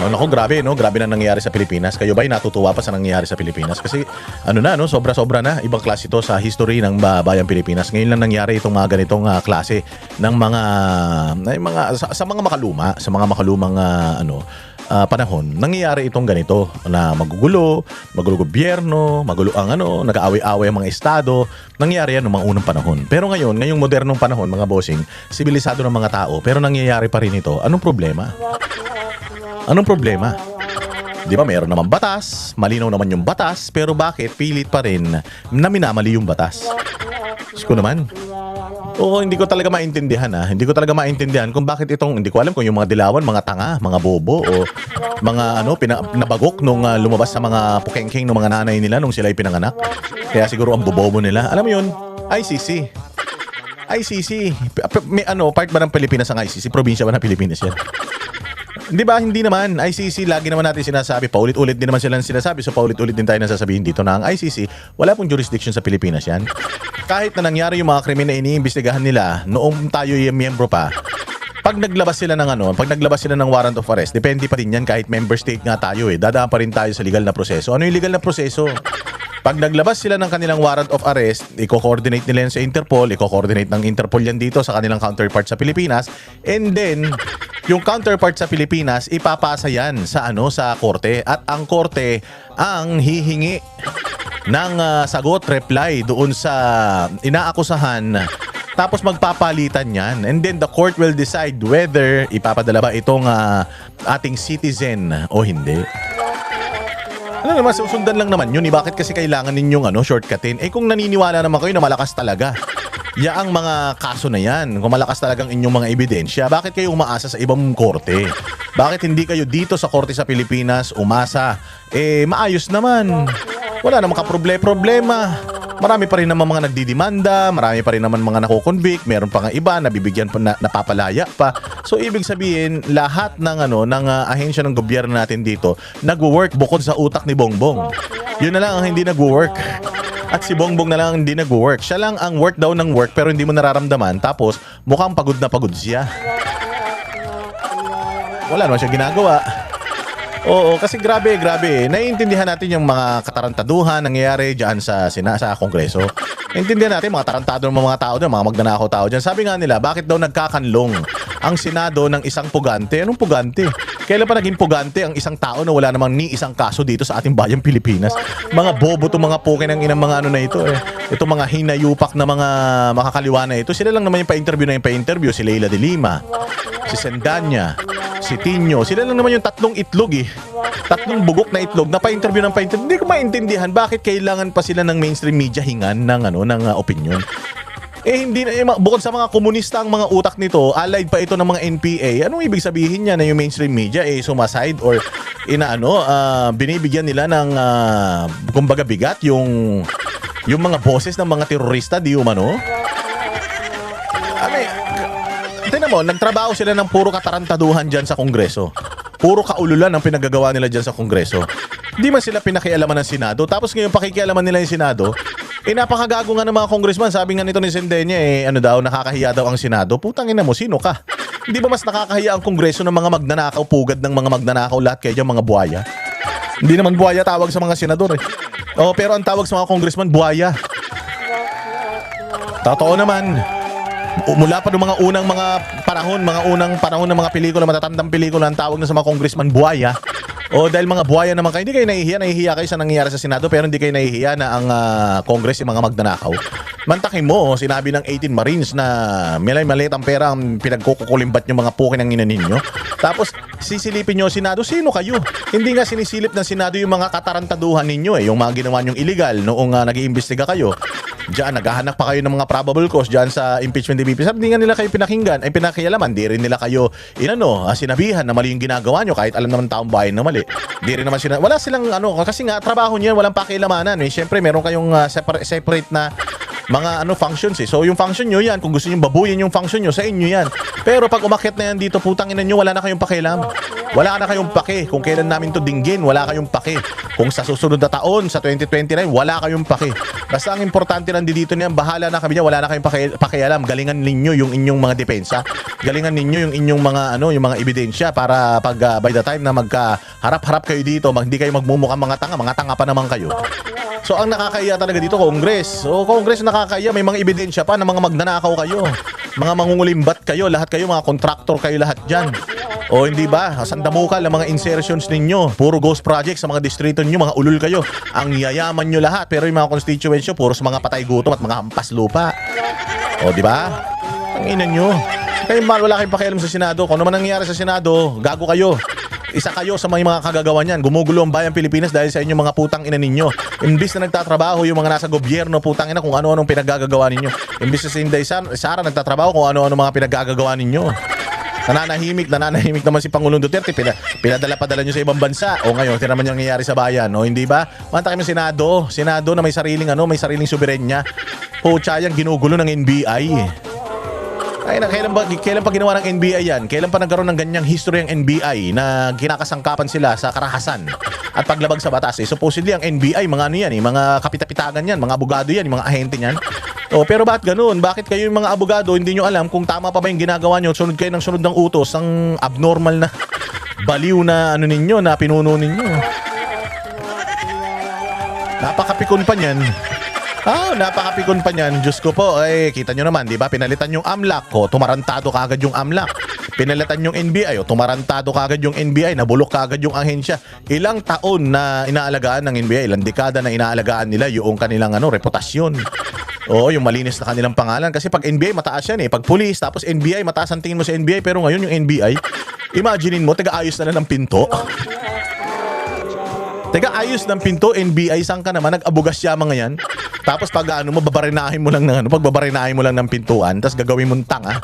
Naku, grabe, no? Grabe na nangyayari sa Pilipinas. Kayo ba'y natutuwa pa sa nangyayari sa Pilipinas? Kasi ano na, no? Sobra-sobra na. Ibang klase ito sa history ng bayang Pilipinas. Ngayon lang nangyari itong mga ganitong klase ng sa mga makalumang panahon, nangyayari itong ganito na magulo gobyerno, magulo ang nag-aaway-away ang mga estado. Nangyayari yan noong mga unang panahon. Pero ngayong modernong panahon, mga bossing, sibilisado ng mga tao, pero nangyayari pa rin ito. Anong problema? Anong problema? Di ba mayroon naman batas, malinaw naman yung batas, pero bakit pilit pa rin na minamali yung batas? Diyos ko naman. Oo, hindi ko talaga maintindihan Hindi ko talaga maintindihan kung bakit hindi ko alam kung yung mga dilawan, mga tanga, mga bobo, o mga nabagok nung lumabas sa mga pukengking ng mga nanay nila nung sila ay pinanganak. Kaya siguro ang bobobo nila. Alam mo yun? ICC. Part ba ng Pilipinas ang ICC? Probinsya ba ng Pilipinas yan? Di ba? Hindi naman. ICC, lagi naman natin sinasabi. Paulit-ulit din naman sila sinasabi. So paulit-ulit din tayo nasasabihin dito na ang ICC, wala pong jurisdiction sa Pilipinas yan. Kahit na nangyari yung mga krimen na iniimbestigahan nila noong tayo yung miyembro pa, pag naglabas sila ng warrant of arrest, depende pa rin yan kahit member state nga tayo dadaan pa rin tayo sa legal na proseso. Ano yung legal na proseso? Pag naglabas sila ng kanilang warrant of arrest, i-coordinate nila yan sa Interpol, i-coordinate ng Interpol yan dito sa kanilang counterpart sa Pilipinas, and then yung counterpart sa Pilipinas ipapasa yan sa korte, at ang korte ang hihingi ng sagot, reply doon sa inaakusahan. Tapos magpapalitan yan, and then the court will decide whether ipapadala ba itong ating citizen o hindi. Ano naman, susundan lang naman yun. Bakit kasi kailangan ninyong shortcutin? Kung naniniwala naman kayo na malakas talaga yaang mga kaso na yan, kung malakas talagang inyong mga ebidensya, bakit kayo umaasa sa ibang korte? Bakit hindi kayo dito sa korte sa Pilipinas umasa? Maayos naman. Wala namang problema. Marami pa rin naman mga nagdidimanda, marami pa rin naman mga nako-convict, meron pa nga iba nabibigyan pa napapalaya pa. So ibig sabihin, lahat ng ahensya ng gobyerno natin dito nagwo-work bukod sa utak ni Bongbong. Yun na lang ang hindi nagwo-work. At si Bongbong na lang ang hindi nagwo-work. Siya lang ang work daw ng work pero hindi mo nararamdaman, tapos mukhang pagod na pagod siya. Wala naman siya ginagawa. Oo, kasi grabe. Naiintindihan natin yung mga katarantaduhan nangyayari diyan sa Kongreso. Intindihan natin mga tarantado ng mga tao doon, mga magnanakaw tao diyan. Sabi nga nila, bakit daw nagkakanlong ang Senado ng isang pugante? Anong pugante? Kailan pa naging pugante ang isang tao na wala namang ni isang kaso dito sa ating bayang Pilipinas? Mga bobo to, mga pukin ng inang mga na ito Ito mga hinayupak na mga makakaliwa na ito. Sila lang naman yung pa-interview si Leila de Lima, si Sendanya, si Tino. Sila lang naman yung tatlong itlog tatlong bugok na itlog na pa-interview. Hindi ko maintindihan bakit kailangan pa sila ng mainstream media hingan ng opinion. Hindi na, bukod sa mga komunista ang mga utak nito, allied pa ito ng mga NPA. Anong ibig sabihin niya na yung mainstream media sumaside or binibigyan nila ng kumbaga bigat yung mga boses ng mga terorista, di umano? Tingnan mo, nagtrabaho sila ng puro katarantaduhan dyan sa Kongreso. Puro kaululan ang pinagagawa nila dyan sa Kongreso. Di man sila pinakialaman ng Senado. Tapos ngayon pakikialaman nila yung Senado. Napakagago nga ng mga congressman. Sabi nga nito ni Sendenya, nakakahiya daw ang Senado. Putang ina mo, sino ka? Hindi ba mas nakakahiya ang Kongreso ng mga magnanakaw, pugad ng mga magnanakaw, lahat kayo dyan, mga buhaya? Hindi naman buhaya tawag sa mga senador pero ang tawag sa mga congressman, buhaya. Totoo naman. Mula pa noong mga unang mga panahon ng mga pelikula, matatandang pelikula, ang tawag na sa mga congressman, buhaya. Dahil mga buhaya naman kayo, hindi kayo nahihiya kayo sa nangyayari sa Senado, pero hindi kayo nahihiya na ang Congress yung mga magnanakaw. Mantakin mo, sinabi ng 18 Marines na maliit ang pera ang pinagkukulimbat yung mga pukin ng ina ninyo. Tapos sisilipin nyo Senado, sino kayo? Hindi nga sinisilip ng Senado yung mga katarantaduhan ninyo yung mga ginawa nyong illegal noong nag-iimbestiga kayo. Diyan, naghahanap pa kayo ng mga probable cause diyan sa impeachment ni VP. Sabi, hindi nga nila kayo pinakinggan, pinakialaman, di rin nila kayo sinabihan na mali yung ginagawa nyo kahit alam naman taong bayan na mali. Di rin naman wala silang kasi nga trabaho niyan, walang pakialamanan. Siyempre meron kayong separate na mga functions eh. So yung function nyo yan, kung gusto nyo babuyin yung function nyo, sa inyo yan. Pero pag umakyat na yan dito, putang ina nyo, wala na kayong pakialam. Wala na kayong pake. Kung kailan namin to dinggin, wala kayong pake. Kung sa susunod na taon, sa 2029, wala kayong pake. Basta ang importante lang dito niyan, bahala na kami niya, wala na kayong pakialam. Galingan ninyo yung inyong mga depensa. Galingan ninyo yung inyong mga yung mga ebidensya para pag by the time na magkaharap-harap kayo dito, hindi kayo magmumukhang mga tanga pa naman kayo. So ang nakakaya talaga dito, Congress. So Congress nakakaya, may mga ebidensya pa na mga magnanakaw kayo. Mga mangungulimbat kayo, lahat kayo, mga contractor kayo lahat dyan. O hindi ba? Sandamukal ang mga insertions ninyo. Puro ghost projects sa mga distrito ninyo, mga ulul kayo. Ang yayaman nyo lahat, pero yung mga constituents nyo, puro sa mga patay gutom at mga hampas lupa. O di ba? Ang ina nyo. Kayo wala kayong pakialam sa Senado. Kung ano man nangyayari sa Senado, gago kayo. Isa kayo sa mga kagagawa niyan. Gumugulo ang bayang Pilipinas dahil sa inyong mga putang ina ninyo. Imbis na nagtatrabaho yung mga nasa gobyerno, putang ina, kung ano-anong pinaggagawa ninyo. Imbis na si Inday Sara nagtatrabaho kung ano-ano mga pinaggagawa ninyo. Nananahimik naman si Pangulong Duterte, pinadala-padala nyo sa ibang bansa. O ngayon, tira naman yung nangyayari sa bayan, o hindi ba? Manta kami Senado na may sariling may sariling soberenya. Pucha yan, ginugulo ng NBI. Ay na, kailan pa ginawa ng NBI yan? Kailan pa nagkaroon ng ganyang history ang NBI na kinakasangkapan sila sa karahasan at paglabag sa batas? Supposedly ang NBI, mga yan mga kapitapitagan yan, mga abogado yan, mga ahente yan. Pero bakit ganun? Bakit kayo yung mga abogado hindi nyo alam kung tama pa ba yung ginagawa nyo? Sunod kayo ng sunod ng utos, ang abnormal na baliw na ninyo, na pinuno ninyo. Napakapikon pa niyan. Napakapikon pa niyan. Diyos ko po, kita nyo naman, di ba? Pinalitan yung AMLAC, tumarantado kaagad yung AMLAC. Pinalitan yung NBI, tumarantado kaagad yung NBI, nabulok kaagad yung ahensya. Ilang taon na inaalagaan ng NBI, ilang dekada na inaalagaan nila yung kanilang reputasyon. Yung malinis na kanilang pangalan. Kasi pag NBI, mataas yan Pag police, tapos NBI, mataas ang tingin mo sa NBI. Pero ngayon yung NBI, imaginein mo, taga-ayos na lang ng pinto. Taga-ayos ng pinto, NBI, saan ka naman? Nag-abugas siya mga yan. Tapos pag babarinahin mo lang ng pintuan, tapos gagawin mong tanga.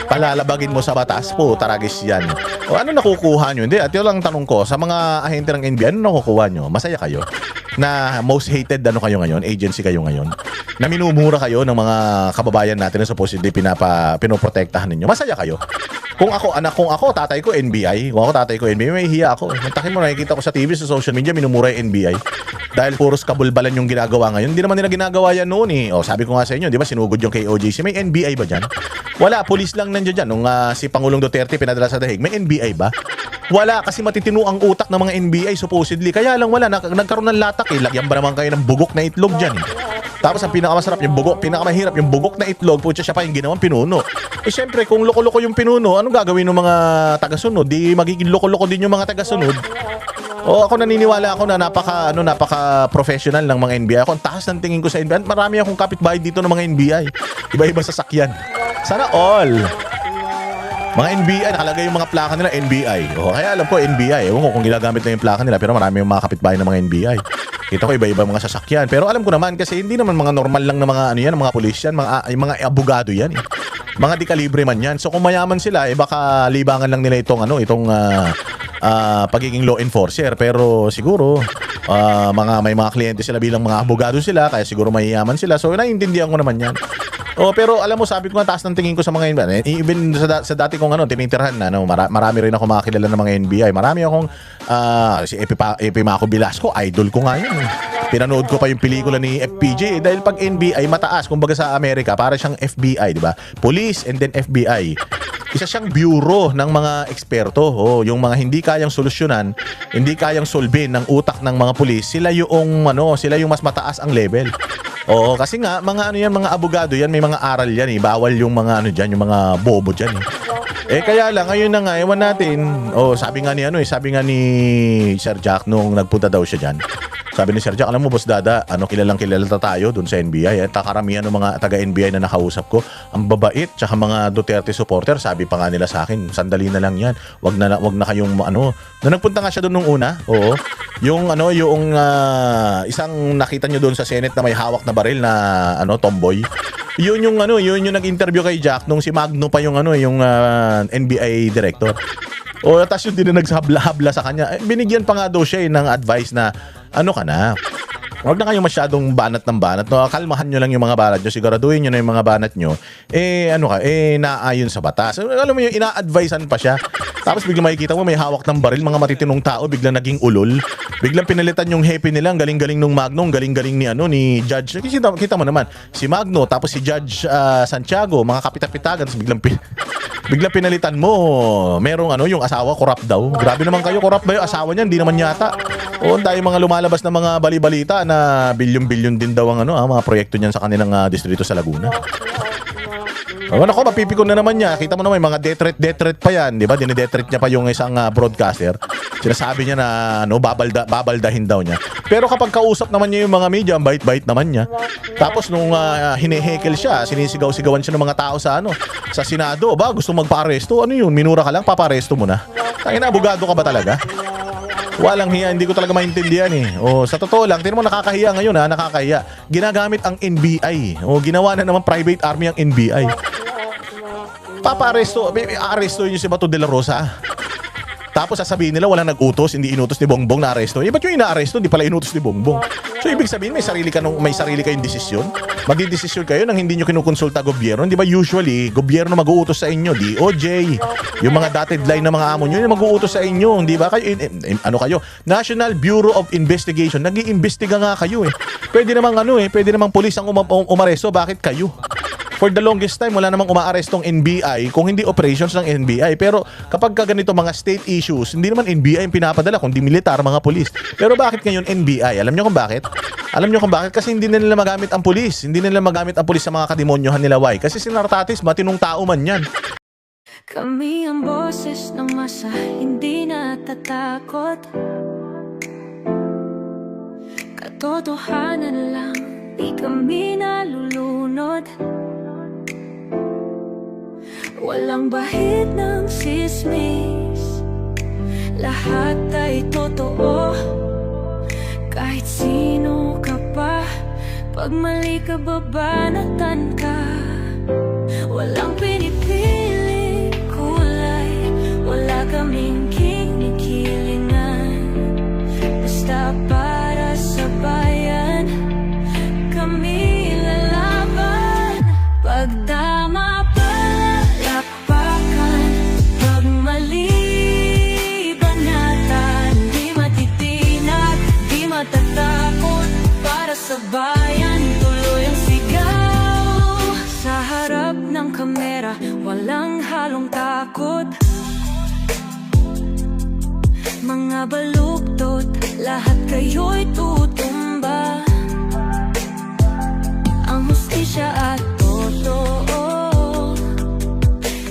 Palalabagin mo sa batas po, taragis yan. Ano nakukuha nyo? Hindi, at yun lang tanong ko, sa mga ahente ng NBI, ano nakukuha nyo? Masaya kayo? Na most hated kayo ngayon, agency kayo ngayon, na minumura kayo ng mga kababayan natin na supposedly pinoprotektahan ninyo. Masaya kayo? Kung ako, tatay ko NBI. Kung ako, tatay ko NBI, may hiya ako. Takin mo, nakikita ko sa TV, sa social media, minumura yung NBI. Dahil puros kabulbalan yung ginagawa ngayon. Hindi naman nila ginagawa yan noon sabi ko nga sa inyo, di ba, sinugod yung KOJC. May NBI ba dyan? Wala, police lang nandiyan dyan. Nung si Pangulong Duterte pinadala sa dahig, may NBI ba? Wala, kasi matitino ang utak ng mga NBI supposedly. Kaya lang wala, nagkaroon ng latak Lagyan ba naman kayo ng bugok na itlog dyan Tapos ang pinakamasarap yung bugok, pinakamahirap yung bugok na itlog, putya siya pa yung ginawang pinuno. Siyempre, kung loko-loko yung pinuno, anong gagawin ng mga taga-sunod? Di magiging loko-loko din yung mga taga-sunod. Ako naniniwala ako na napaka-professional ng mga NBI. Ako, ang taas ng tingin ko sa NBI. Marami akong kapitbahay dito ng mga NBI. Iba-iba sasakyan. Sana all. Mga NBI, nakalagay yung mga plaka nila, NBI. Kaya alam ko, NBI. Ewan ko kung ginagamit na yung plaka nila, pero marami yung mga kapitbahay ng mga NBI. Kita ko iba-iba mga sasakyan. Pero alam ko naman, kasi hindi naman mga normal lang na mga mga pulis yan, mga abogado yan Mga di-kalibre man yan. So kung mayaman sila, baka libangan lang nila itong pagiging law enforcer. Pero siguro, may mga kliyente sila bilang mga abogado sila, kaya siguro mayayaman sila. So naiintindihan ko naman yan. Pero alam mo, sabi ko nga, taas ng tingin ko sa mga NBI. Even sa dati kong tinitirhan na, marami rin ako makakilala ng mga NBI. Marami akong, si Epimaco Velasco, idol ko nga yun. Pinanood ko pa yung pelikula ni FPJ. Dahil pag NBI, mataas. Kumbaga sa Amerika, para siyang FBI, di ba? Police and then FBI. Isa siyang bureau ng mga eksperto. Yung mga hindi kayang solusyonan, hindi kayang solbin ng utak ng mga pulis, sila yung mas mataas ang level. Kasi nga mga abogado yan, may mga aral yan Bawal yung mga yung mga bobo diyan kaya lang ngayon na nga ewan natin. Sabi nga ni Sir Jack nung nagpunta daw siya diyan. Sabi ni Sir Jack, alam mo Boss Dada, kilalang kilala tayo dun sa NBI. Karamihan ng mga taga-NBI na nakausap ko, ang babait, tsaka mga Duterte supporter, sabi pa nga nila sa akin, sandali na lang yan. Wag na kayong Na nagpunta nga siya doon nung una, yung isang nakita nyo doon sa Senate na may hawak na baril na tomboy. Yun yung nag-interview kay Jack nung si Magno pa yung NBI director. Tapos yung din na naghabla-habla sa kanya. Binigyan pa nga daw siya ng advice na ka na. Huwag na kayong masyadong banat ng banat. No? Kalmahan nyo lang yung mga banat nyo. Siguraduhin nyo na yung mga banat nyo. Naayon sa batas. Alam mo yung ina-advisean pa siya. Tapos biglang makikita mo may hawak ng baril. Mga matitinong tao biglang naging ulol. Biglang pinalitan yung happy nila. Ang galing-galing nung Magno. Ang galing-galing ni Judge. Kita mo naman. Si Magno. Tapos si Judge Santiago. Mga kapitapitagan. Tapos biglang pinalitan mo. Merong yung asawa corrupt daw. Grabe naman kayo. Corrupt ba yung asawa niya? Hindi naman yata. O dahil mga lumalabas na mga bali-balita na bilyon-bilyon din daw ang mga proyekto niyan sa kanilang distrito sa Laguna. Nako, mapipikon na naman niya. Kita mo naman, mga death threat pa yan. Di ba? Dine-death threat niya pa yung isang broadcaster. Sinasabi niya na babaldahin daw niya. Pero kapag kausap naman niya yung mga media, ang bait-bait naman niya. Tapos nung hinehekel siya, sinisigaw-sigawan siya ng mga tao sa Senado. Ba, gusto magpa-aresto? Ano yun? Minura ka lang, papa-aresto mo na. Tangina, abogado ka ba talaga? Walang hiya, hindi ko talaga maintindihan sa totoo lang, tingnan mo nakakahiya ngayon nakakahiya. Ginagamit ang NBI. Ginawa na naman private army ang NBI. Aaresto yun si Bato de la Rosa. Tapos sasabihin nila walang nag-utos, hindi inutos ni Bongbong na aresto. Ba't yung ina-aresto, hindi pala inutos ni Bongbong? So ibig sabihin may sarili kayong desisyon. Magdidesisyon kayo nang hindi nyo kinukonsulta gobyerno. Di ba usually, gobyerno mag-uutos sa inyo, DOJ, yung mga dotted line ng mga amo nyo, yung mag-uutos sa inyo. Di ba? Kayo, National Bureau of Investigation, nag-iimbestiga nga kayo Pwede namang pulis ang umaresto, bakit kayo? For the longest time, wala namang umaarestong NBI kung hindi operations ng NBI. Pero kapag ganito mga state issues, hindi naman NBI yung pinapadala, kundi militar, mga pulis. Pero bakit ngayon NBI? Alam nyo kung bakit? Kasi hindi na nila magamit ang pulis. Hindi na nila magamit ang pulis sa mga kademonyohan nila. Why? Kasi si Nartatis, matinong tao man yan. Kami ang boses ng masa, hindi natatakot. Katotohanan lang, di kami nalulunod. Walang bahid ng sismis, lahat ay totoo. Kahit sino ka pa, pag mali ka babanatan ka. Walang pinipili kulay, wala kaming kinikilingan. Basta para sa bayan, kami lalaban. Pagtama palakpakan, pag mali banatan. Di matitinag, di matatakot, para sa bayan tuloy ang sigaw. Sa harap ng kamera, walang halong takot. Mga baluktot, lahat kayo'y tutumba. Ang hustisya at totoo,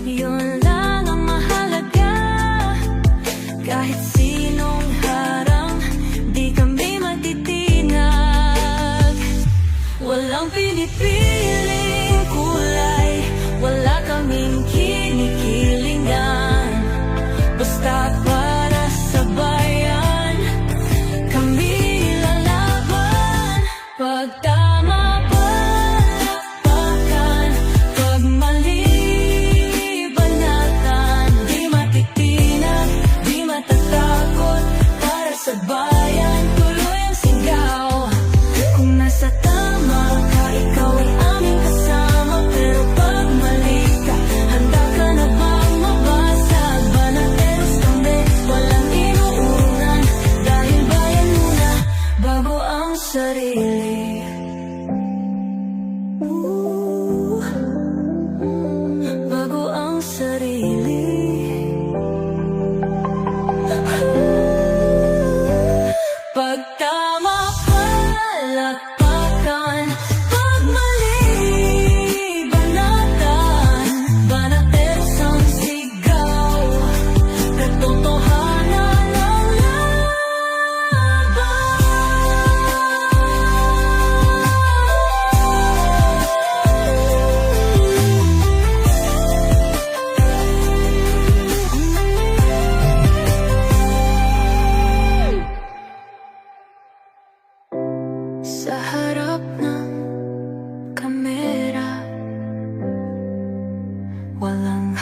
yun lang ang mahalaga. Kahit sinong harang, di kami matitinag. Walang pinipiling kulay, wala kaming kinikilingan. Basta para sa bayan, kami lalaban. Pagtama palakpakan, pag mali banatan. Di matitinag, di matatakot, para sa bayan tuloy ang sigaw. Kung nasa tama ka, ikaw ay aming kasama. Pero pag mali ka, handa ka na bang mabasag? Banateros kami, walang inuunan. Dahil bayan muna, bago ang sarili. Bago ang sarili. Pagtama palakpakan, pag mali banatan. Banateros ang sigaw, katotohanan ang sa harap ng kamera, walang